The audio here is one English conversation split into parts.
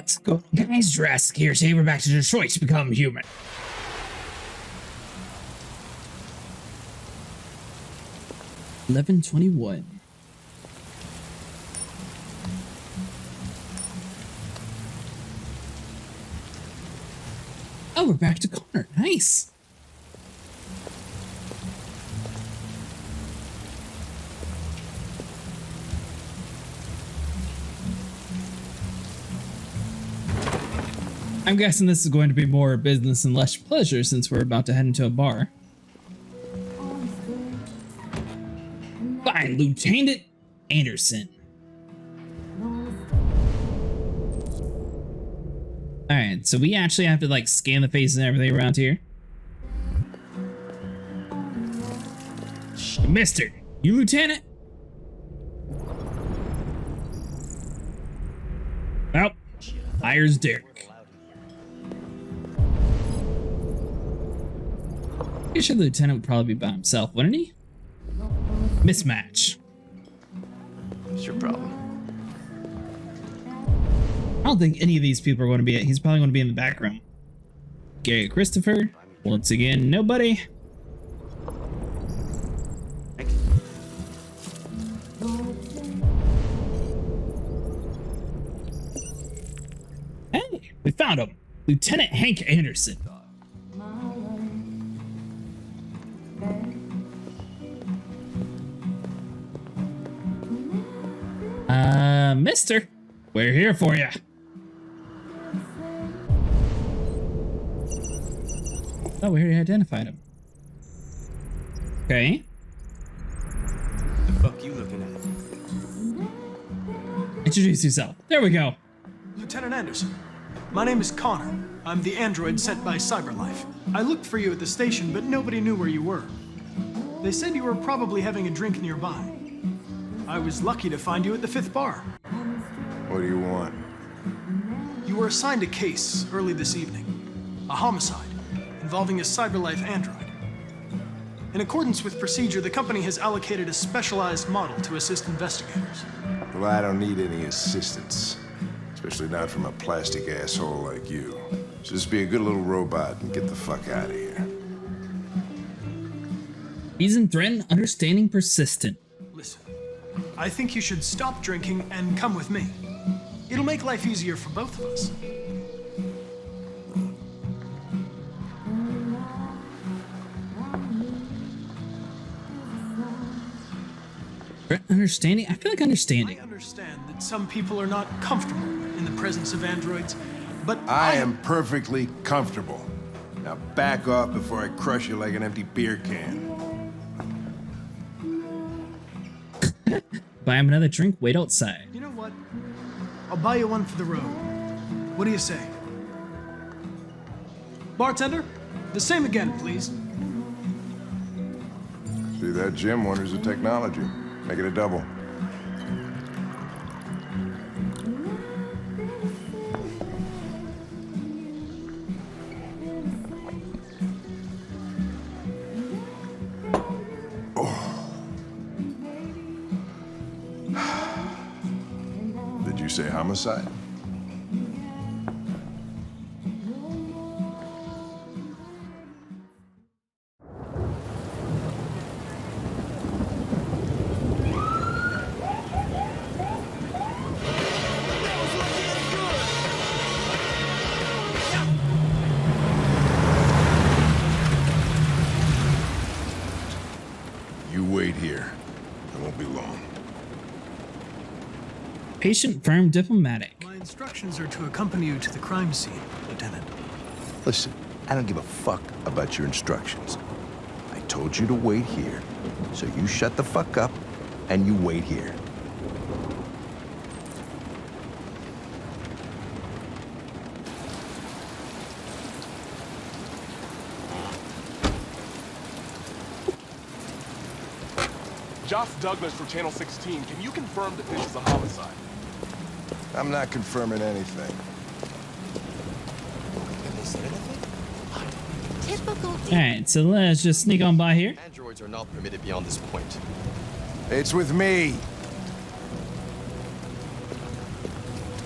What's going on, guys? Jurassic here. Today we're back to Detroit to become human. $11:21. Oh, we're back to Connor. Nice. I'm guessing this is going to be more business and less pleasure since we're about to head into a bar. Fine, Lieutenant Anderson. Alright, so we actually have to like scan the faces and everything around here. Mister, you Lieutenant? Well, hires Derek. I'm sure the lieutenant would probably be by himself, wouldn't he? Mismatch. What's your problem? I don't think any of these people are going to be. He's probably going to be in the background. Gary Christopher. Once again, nobody. Hey, we found him. Lieutenant Hank Anderson. Mister, we're here for you. Oh, we already identified him. Okay. The fuck you looking at? Introduce yourself. There we go. Lieutenant Anderson, my name is Connor. I'm the android sent by CyberLife. I looked for you at the station, but nobody knew where you were. They said you were probably having a drink nearby. I was lucky to find you at the 5th bar. What do you want? You were assigned a case early this evening. A homicide involving a CyberLife android. In accordance with procedure, the company has allocated a specialized model to assist investigators. Well, I don't need any assistance. Especially not from a plastic asshole like you. So just be a good little robot and get the fuck out of here. Reason, threatened, understanding, persistent. Listen, I think you should stop drinking and come with me. It'll make life easier for both of us. Understanding? I feel like understanding. I understand that some people are not comfortable in the presence of androids, but I am perfectly comfortable. Now back off before I crush you like an empty beer can. Buy him another drink, wait outside. You know what? I'll buy you one for the road. What do you say? Bartender, the same again, please. See, that Jim wonders at technology. Make it a double. Did you say homicide? You wait here. I won't be long. Patient, firm, diplomatic. My instructions are to accompany you to the crime scene, Lieutenant. Listen, I don't give a fuck about your instructions. I told you to wait here, so you shut the fuck up and you wait here. Josh Douglas for Channel 16. Can you confirm that this is a homicide? I'm not confirming anything. Alright, so let's just sneak on by here. Androids are not permitted beyond this point. It's with me.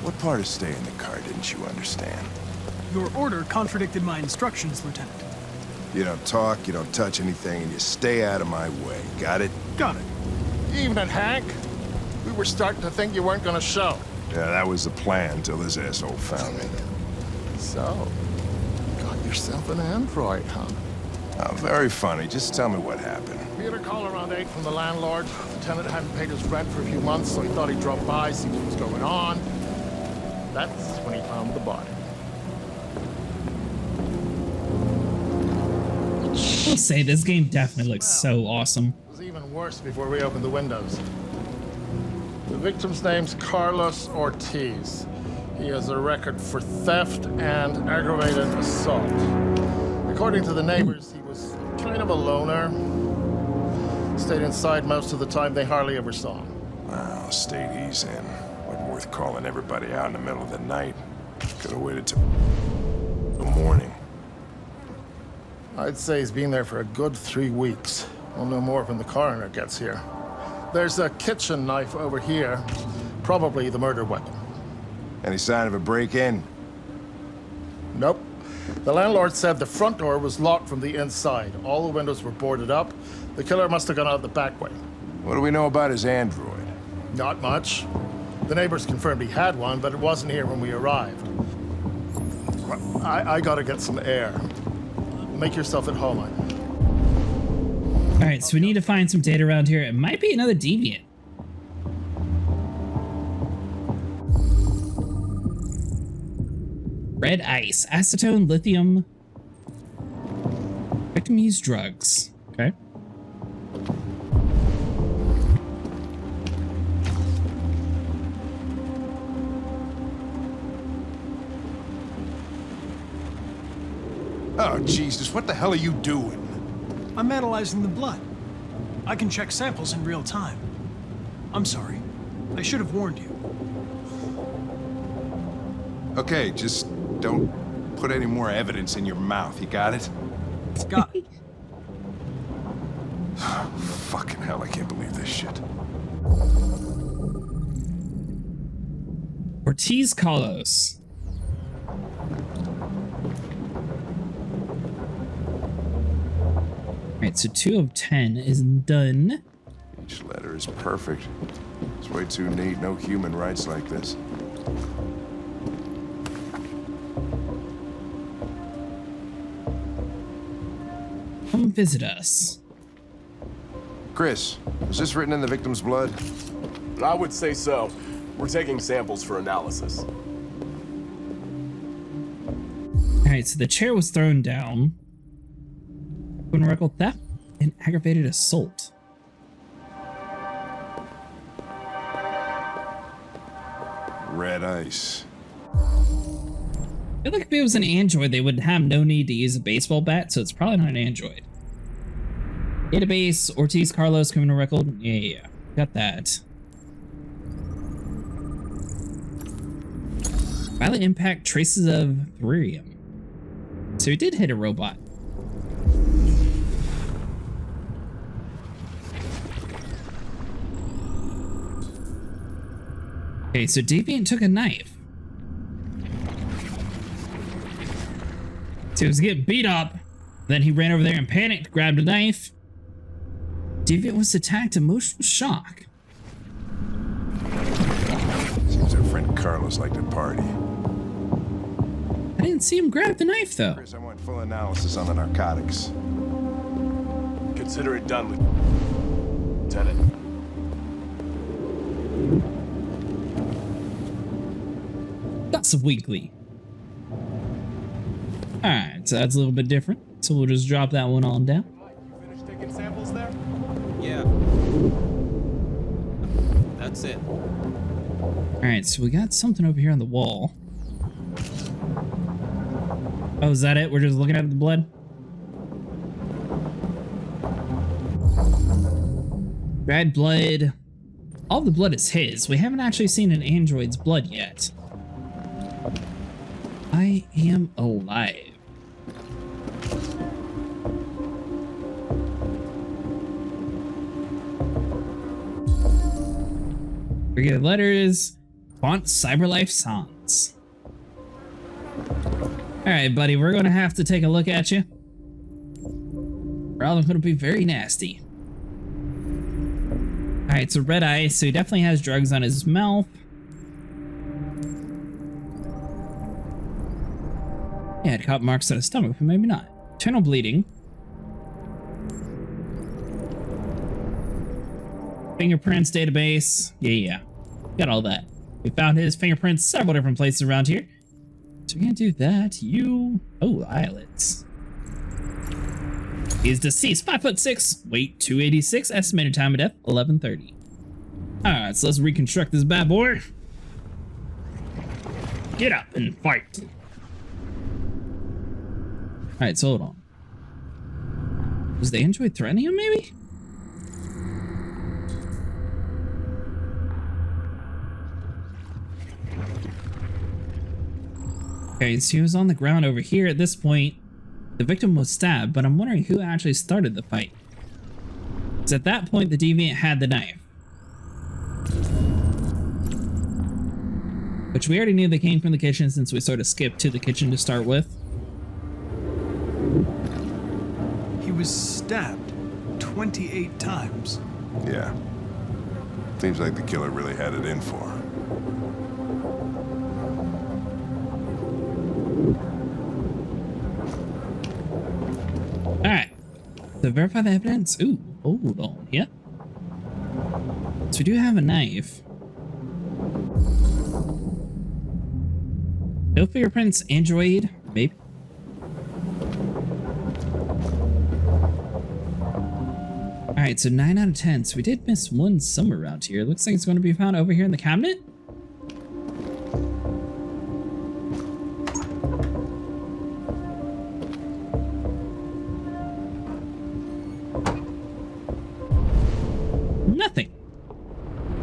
What part of staying in the car didn't you understand? Your order contradicted my instructions, Lieutenant. You don't talk, you don't touch anything, and you stay out of my way. Got it? Got it. Evening, Hank. We were starting to think you weren't gonna show. Yeah, that was the plan till this asshole found me. So, got yourself an android, huh? Oh, very funny. Just tell me what happened. We had a call around 8 from the landlord. The tenant hadn't paid his rent for a few months, so he thought he'd drop by, see what was going on. That's when he found the body. I'll say this game definitely looks so awesome. It was even worse before we opened the windows. The victim's name's Carlos Ortiz. He has a record for theft and aggravated assault. According to the neighbors, he was kind of a loner. Stayed inside most of the time. They hardly ever saw him. Well, the state he's in. Wasn't worth calling everybody out in the middle of the night. Could have waited till morning. I'd say he's been there for a good 3 weeks. We'll know more when the coroner gets here. There's a kitchen knife over here. Probably the murder weapon. Any sign of a break-in? Nope. The landlord said the front door was locked from the inside. All the windows were boarded up. The killer must have gone out the back way. What do we know about his android? Not much. The neighbors confirmed he had one, but it wasn't here when we arrived. Well, I gotta get some air. Make yourself at home. All right, so we need to find some data around here. It might be another deviant. Red ice, acetone, lithium. Victim used drugs. Okay. Oh, Jesus, what the hell are you doing? I'm analyzing the blood. I can check samples in real time. I'm sorry. I should have warned you. Okay, just don't put any more evidence in your mouth, you got it? Got it. Fucking hell, I can't believe this shit. Ortiz Carlos. Alright, so 2 of 10 is done. Each letter is perfect. It's way too neat. No human writes like this. Come visit us. Chris, was this written in the victim's blood? I would say so. We're taking samples for analysis. Alright, so the chair was thrown down. Criminal record theft and aggravated assault. Red ice. I feel like if it was an android, they would have no need to use a baseball bat, so it's probably not an android. Database, Ortiz Carlos, criminal record. Yeah. Got that. Violent impact, traces of thorium. So he did hit a robot. Okay, so Deviant took a knife. So he was getting beat up. Then he ran over there and panicked, grabbed a knife. Deviant was attacked, emotional shock. Seems our friend Carlos liked to party. I didn't see him grab the knife, though. Chris, I want full analysis on the narcotics. Consider it done, Lieutenant. That's a weekly. Alright, so that's a little bit different. So we'll just drop that one on down. Mike, you finished taking samples there? Yeah. That's it. Alright, so we got something over here on the wall. Oh, is that it? We're just looking at the blood? Red blood. All the blood is his. We haven't actually seen an android's blood yet. I am alive. We get letters. Font Cyberlife Sans. Alright, buddy, we're gonna have to take a look at you. Probably gonna be very nasty. Alright, so red eye, so he definitely has drugs on his mouth. Yeah, it caught marks on his stomach, but maybe not. Internal bleeding. Fingerprints database. Yeah. Got all that. We found his fingerprints several different places around here. So we can't do that. Oh, eyelids. He's deceased. 5'6", weight 286, estimated time of death 11:30. Alright, so let's reconstruct this bad boy. Get up and fight. Alright, so hold on. Was the android threatening him, maybe? Okay, so he was on the ground over here. At this point, the victim was stabbed, but I'm wondering who actually started the fight. Because at that point, the deviant had the knife. Which we already knew they came from the kitchen since we sort of skipped to the kitchen to start with. He was stabbed 28 times. Yeah. Seems like the killer really had it in for him. Alright. To verify the evidence. Ooh, hold on. Yeah. So we do have a knife. No fingerprints, android, maybe. Alright, so 9 out of 10. So we did miss one somewhere around here. Looks like it's going to be found over here in the cabinet. Nothing.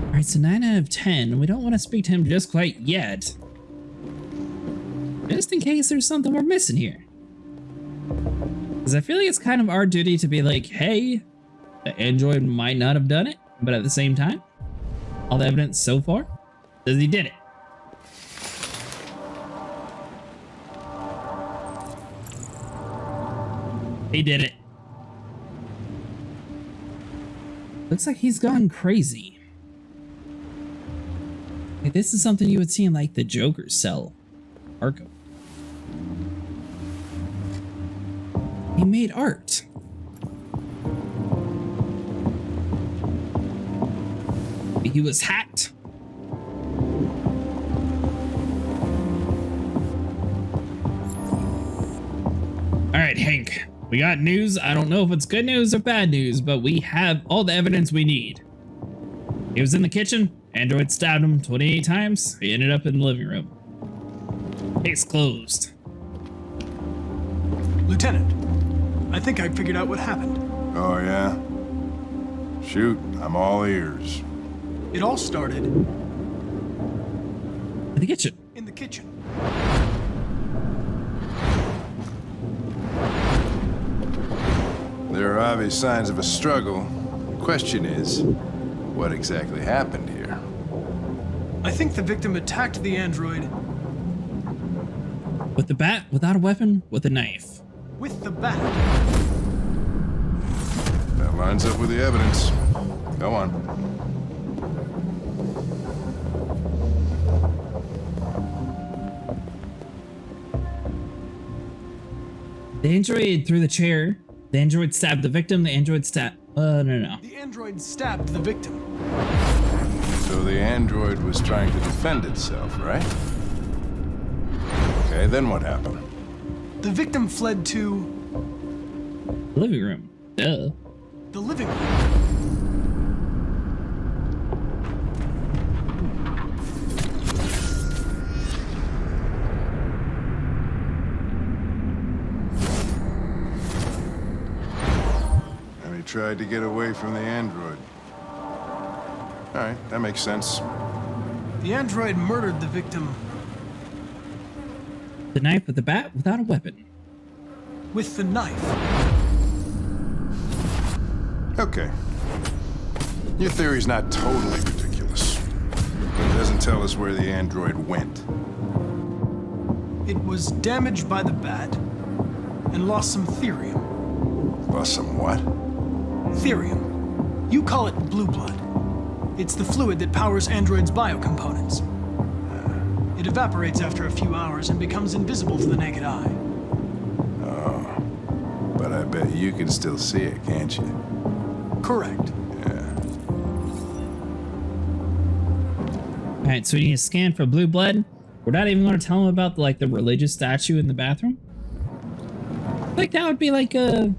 Alright, so 9 out of 10. We don't want to speak to him just quite yet. Just in case there's something we're missing here. Because I feel like it's kind of our duty to be like, hey, the android might not have done it, but at the same time, all the evidence so far says he did it. He did it. Looks like he's gone crazy. Like, this is something you would see in like the Joker cell. Arkham. He made art. He was hacked. All right, Hank. We got news. I don't know if it's good news or bad news, but we have all the evidence we need. He was in the kitchen. Android stabbed him 28 times. He ended up in the living room. Case closed. Lieutenant, I think I figured out what happened. Oh, yeah? Shoot, I'm all ears. It all started In the kitchen. in the kitchen. There are obvious signs of a struggle. The question is, what exactly happened here? I think the victim attacked the android With the bat, without a weapon, with a knife. with the bat. That lines up with the evidence. Go on. The android threw the chair. The android stabbed the victim. The android stabbed... no. The android stabbed the victim. So the android was trying to defend itself, right? Okay, then what happened? The victim fled to Living room. Duh. the living room. And he tried to get away from the android. All right, that makes sense. The android murdered the victim The knife with the bat, without a weapon. with the knife. Okay. Your theory's not totally ridiculous. But it doesn't tell us where the android went. It was damaged by the bat and lost some therium. Lost some what? Therium. You call it blue blood. It's the fluid that powers androids' biocomponents. It evaporates after a few hours and becomes invisible to the naked eye. Oh. But I bet you can still see it, can't you? Correct. Yeah. All right, so we need to scan for blue blood. We're not even going to tell him about the religious statue in the bathroom. Like that would be like a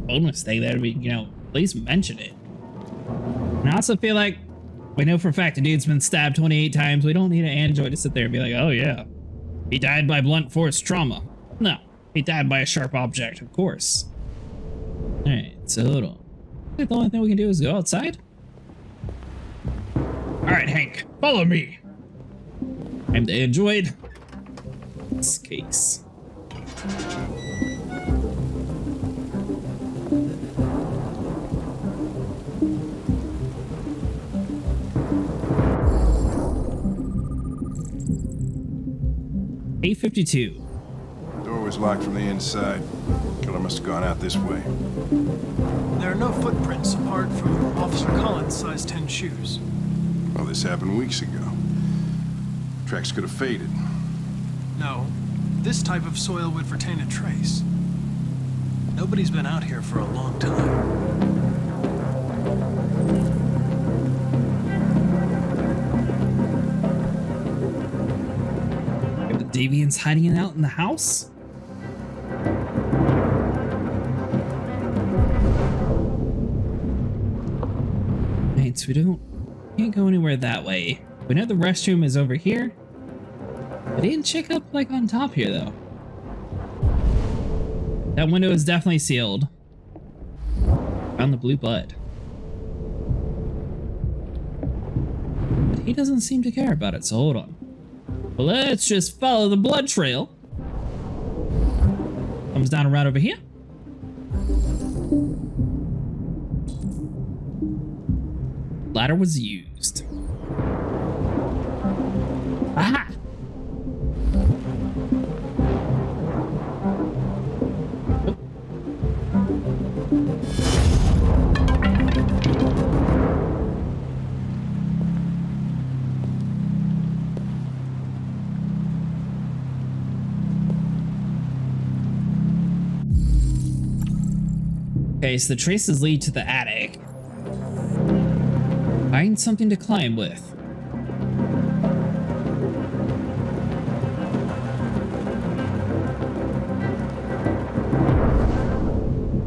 bonus thing that we, at least mention it. And I also feel like we know for a fact the dude's been stabbed 28 times. We don't need an android to sit there and be like, oh yeah, he died by blunt force trauma. No, he died by a sharp object, of course. All right, so hold on. I think the only thing we can do is go outside. All right, Hank, follow me. I'm the android. This case. $852. Door was locked from the inside. Killer must have gone out this way. There are no footprints apart from Officer Collins' size 10 shoes. Well, this happened weeks ago. Tracks could have faded. No, this type of soil would retain a trace. Nobody's been out here for a long time. Are the deviants hiding out in the house? Right, so we can't go anywhere that way. We know the restroom is over here. I didn't check up on top here though. That window is definitely sealed. Found the blue blood. But he doesn't seem to care about it, so hold on. Well, let's just follow the blood trail. Comes down around over here. Ladder was used. Aha! Oh. Okay, so the traces lead to the attic. Find something to climb with.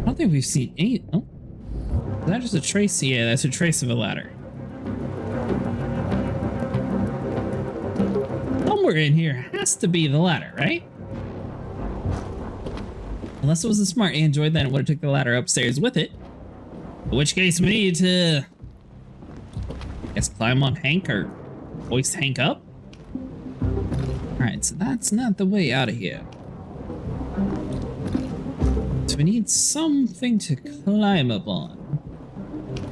I don't think we've seen any. Oh, is that just a trace? Yeah, that's a trace of a ladder. Somewhere in here has to be the ladder, right? Unless it was a smart android, then it would have took the ladder upstairs with it. In which case, we need to, I guess, climb on Hank or hoist Hank up. All right, so that's not the way out of here. So we need something to climb up on.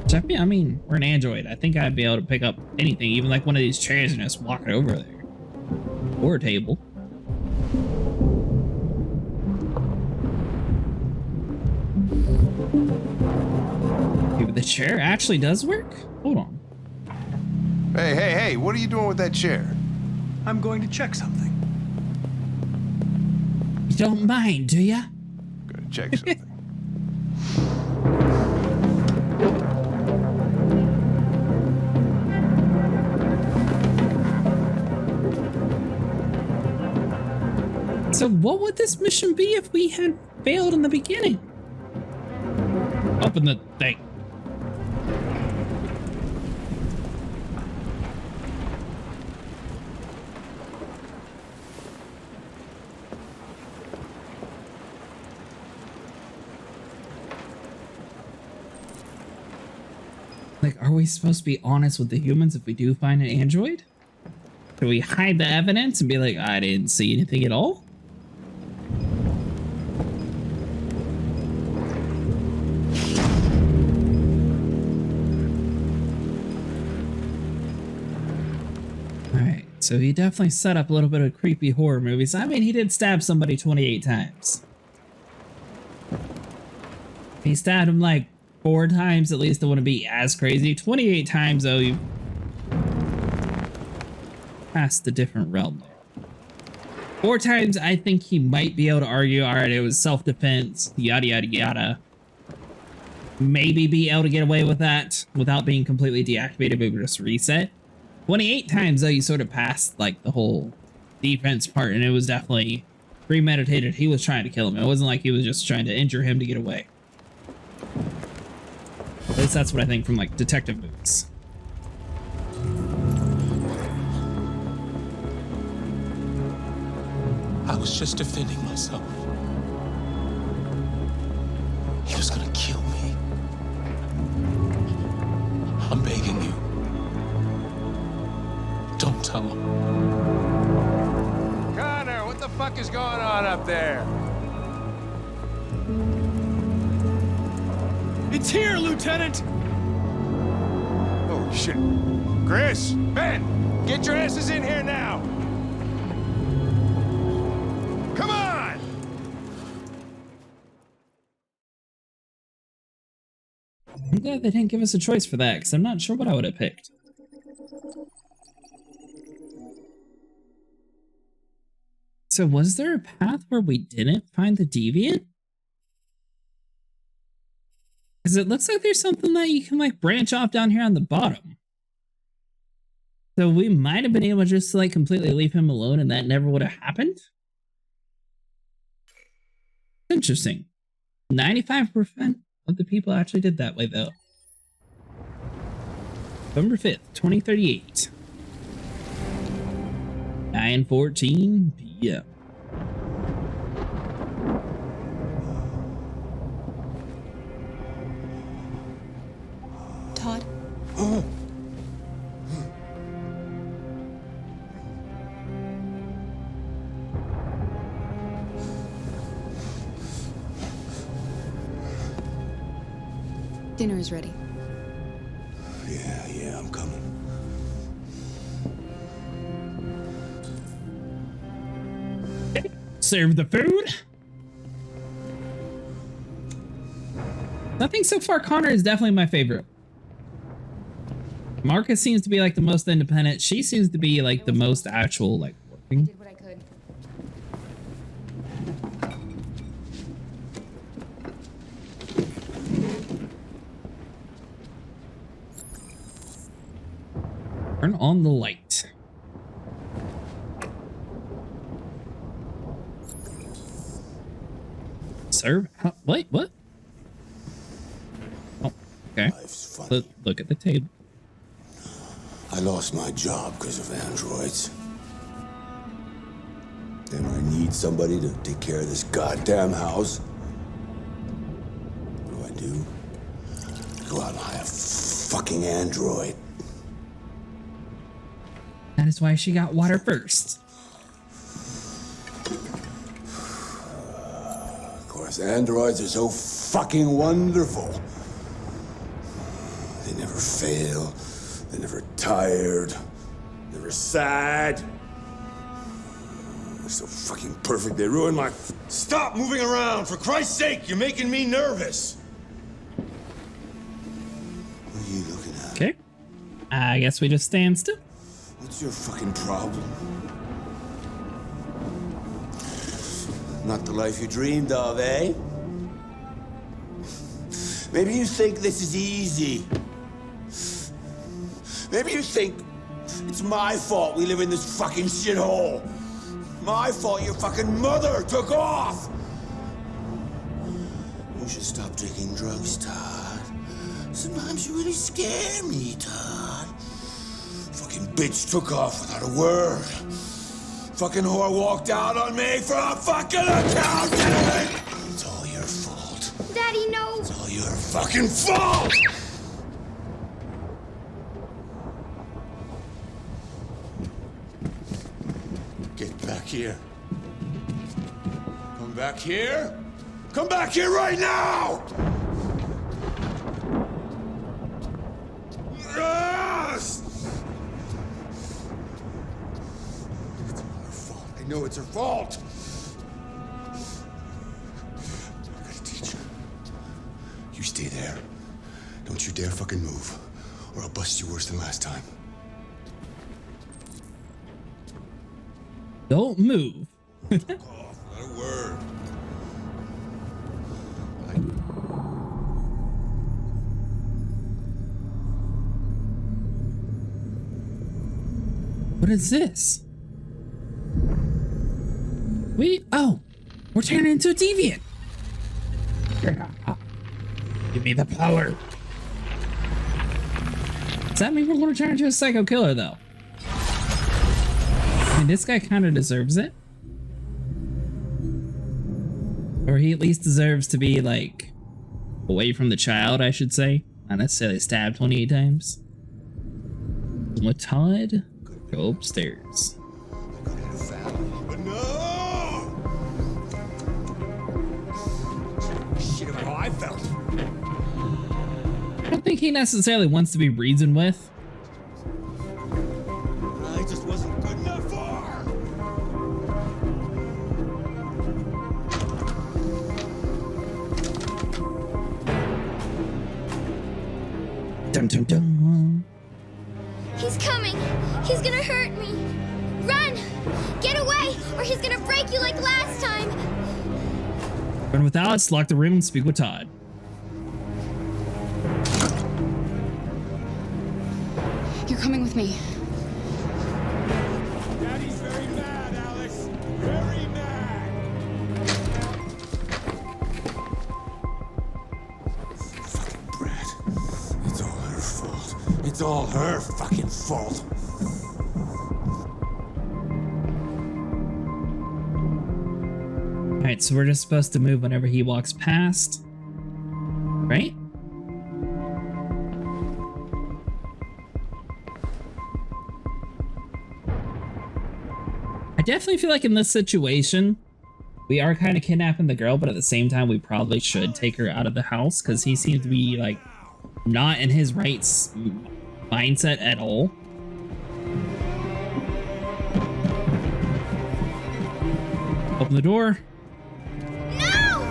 Which I mean, we're an android. I think I'd be able to pick up anything, even like one of these chairs, and just walk it over there. Or a table. Okay, but the chair actually does work? Hold on. Hey, what are you doing with that chair? I'm going to check something. You don't mind, do ya? Gonna check something. So what would this mission be if we had failed in the beginning? Open the thing. Like, are we supposed to be honest with the humans if we do find an android? Do we hide the evidence and be like, I didn't see anything at all? So he definitely set up a little bit of creepy horror movies. I mean, he did stab somebody 28 times. If he stabbed him like 4 times, at least it wouldn't be as crazy. 28 times, though, you passed the different realm there. 4 times, I think he might be able to argue, all right, it was self-defense, yada, yada, yada. Maybe be able to get away with that without being completely deactivated, maybe just reset. 28 times, though, you sort of passed, like, the whole defense part, and it was definitely premeditated. He was trying to kill him. It wasn't like he was just trying to injure him to get away. At least that's what I think from, like, detective movies. I was just defending myself. He was gonna kill me. I'm begging you. Don't tell him. Connor, what the fuck is going on up there? It's here, Lieutenant! Oh, shit. Chris, Ben, get your asses in here now! Come on! I'm glad they didn't give us a choice for that, because I'm not sure what I would have picked. So was there a path where we didn't find the deviant? Because it looks like there's something that you can like branch off down here on the bottom. So we might have been able just to like completely leave him alone and that never would have happened. Interesting. 95% of the people actually did that way though. November 5th, 2038. 9:14 p.m. Todd? Dinner is ready. Yeah, I'm coming. Serve the food. I think so far Connor is definitely my favorite. Marcus seems to be like the most independent. She seems to be like the most actual like working. Did what I could. Turn on the light. Serve? Huh, wait, what? Oh, okay. Life's funny. Look at the table. I lost my job because of androids. Then I need somebody to take care of this goddamn house. What do? Go out and hire a fucking android. That is why she got water first. Of course, androids are so fucking wonderful. They never fail. They're never tired. Never sad. They're so fucking perfect. They ruin my... Stop moving around! For Christ's sake, you're making me nervous! What are you looking at? Okay. I guess we just stand still. What's your fucking problem? Not the life you dreamed of, eh? Maybe you think this is easy. Maybe you think it's my fault we live in this fucking shithole. My fault your fucking mother took off. You should stop taking drugs, Todd. Sometimes you really scare me, Todd. Fucking bitch took off without a word. Fucking whore walked out on me for a fucking accountant! It's all your fault. Daddy, no! It's all your fucking fault! Get back here. Come back here. Come back here right now! Yes! know it's her fault. I gotta teach her. You stay there. Don't you dare fucking move, or I'll bust you worse than last time. Don't move. Not a word. What is this? We're turning into a deviant. Give me the power. Does that mean we're going to turn into a psycho killer, though? I mean, this guy kind of deserves it. Or he at least deserves to be, like, away from the child, I should say. Not necessarily stabbed 28 times. With Todd, go upstairs. But no! Shit about how I felt. I don't think he necessarily wants to be reasoned with. I just wasn't good enough for her. Dun dun dun. He's coming. He's gonna hurt me. Run! Get away, or he's gonna break you like last time. Run with Alice, lock the room, and speak with Todd. You're coming with me. Daddy's very mad, Alex. Very mad. Fucking brat. It's all her fault. It's all her fucking fault. Alright, so we're just supposed to move whenever he walks past. Right? I definitely feel like in this situation, we are kind of kidnapping the girl, but at the same time, we probably should take her out of the house because he seems to be, like, not in his right mindset at all. Open the door. No!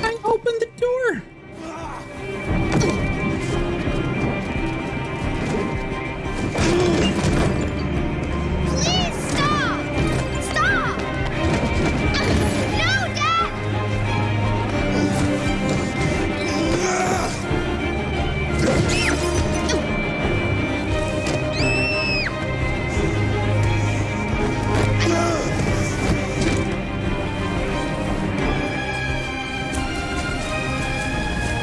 I opened the door. Please stop! Stop! No, Dad!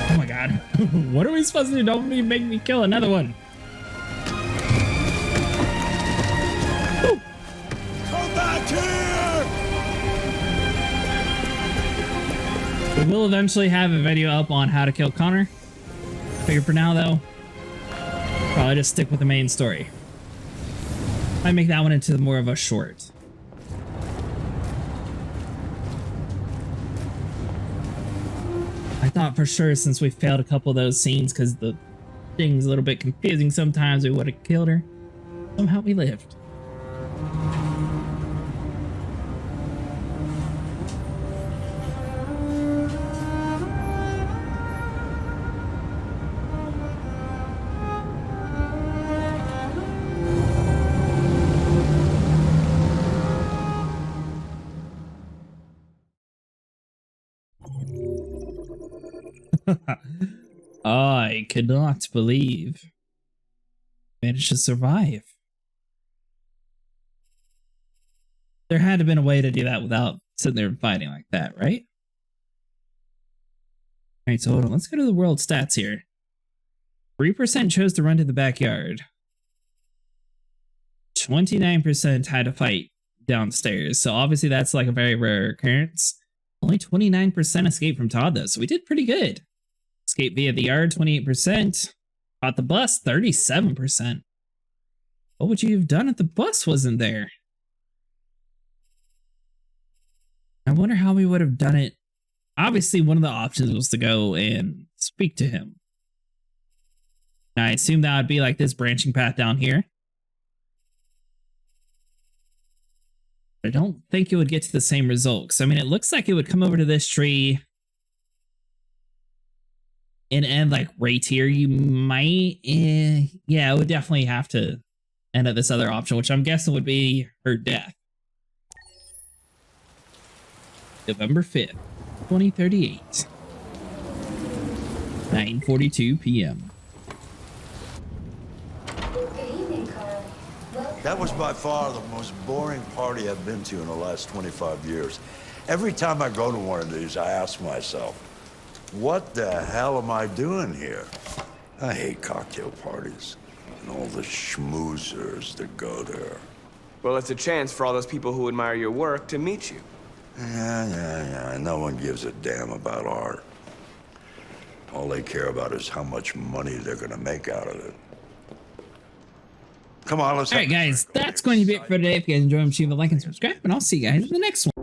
Oh my god. What are we supposed to do? Don't make me kill another one. Ooh. Come back here! We will eventually have a video up on how to kill Connor. I figure for now, though, probably just stick with the main story. Might make that one into more of a short. I thought for sure since we failed a couple of those scenes because the thing's a little bit confusing sometimes, we would have killed her. Somehow we lived. I cannot believe managed to survive. There had to have been a way to do that without sitting there and fighting like that, right? Alright, so hold on. Let's go to the world stats here. 3% chose to run to the backyard. 29% had to fight downstairs. So obviously that's like a very rare occurrence. Only 29% escaped from Todd, though, so we did pretty good. Escape via the yard, 28%. Caught the bus, 37%. What would you have done if the bus wasn't there? I wonder how we would have done it. Obviously, one of the options was to go and speak to him. Now, I assume that would be like this branching path down here. I don't think it would get to the same results. I mean, it looks like it would come over to this tree and end like right here. You might, yeah, it would definitely have to end at this other option, which I'm guessing would be her death. November 5th, 2038. 9:42 p.m. That was by far the most boring party I've been to in the last 25 years. Every time I go to one of these, I ask myself, what the hell am I doing here? I hate cocktail parties and all the schmoozers that go there. Well, it's a chance for all those people who admire your work to meet you. Yeah. No one gives a damn about art. All they care about is how much money they're gonna make out of it. Come on, let's. All right, guys, that's going to be it for today. If you guys enjoyed, leave a like and subscribe, and I'll see you guys in the next one.